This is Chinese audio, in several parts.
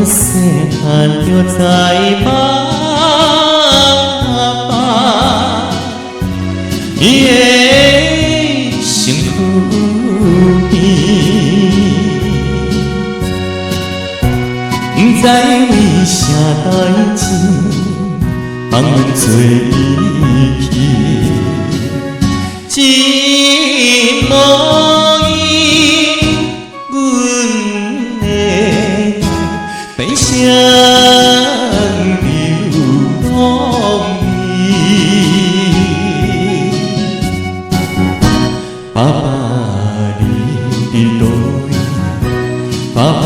细汉就知爸爸伊的身躯边，不知为啥代志放阮做伊去，真无伊，阮的悲伤流浪伊。爸爸你伫倒位？爸爸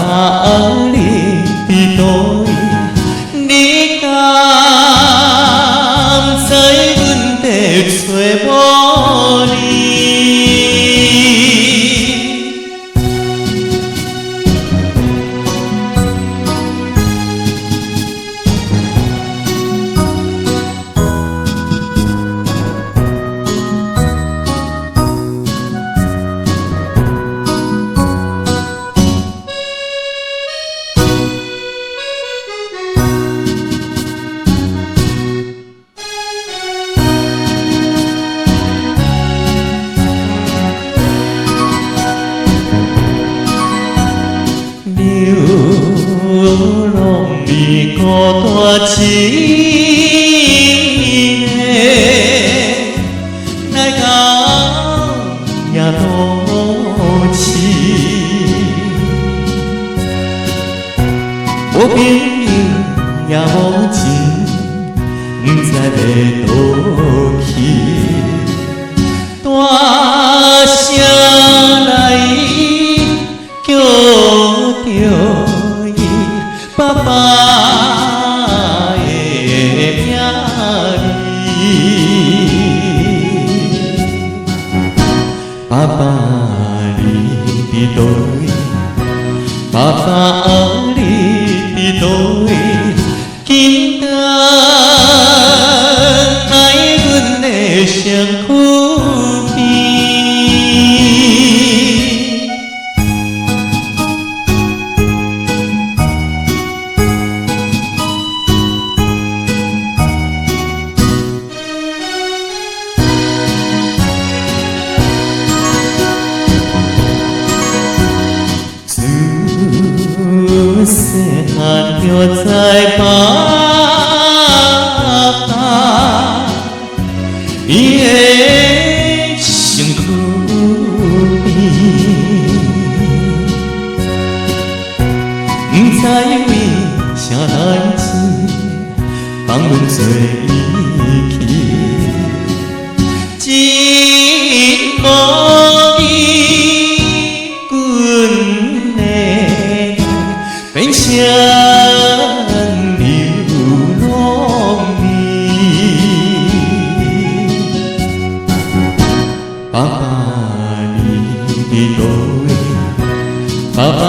你伫倒位？你敢知阮在找无你？流浪的孤单一个，来到夜路市，无朋友也无情，不知要倒去，大声来叫着伊爸爸的名字，爸爸你伫倒位？爸爸你伫倒位？紧等来阮的身躯边。细汉就知爸爸伊的身躯边，不知为啥代志放阮做伊去，真无伊阮的悲伤流浪伊。爸爸你伫倒位？爸爸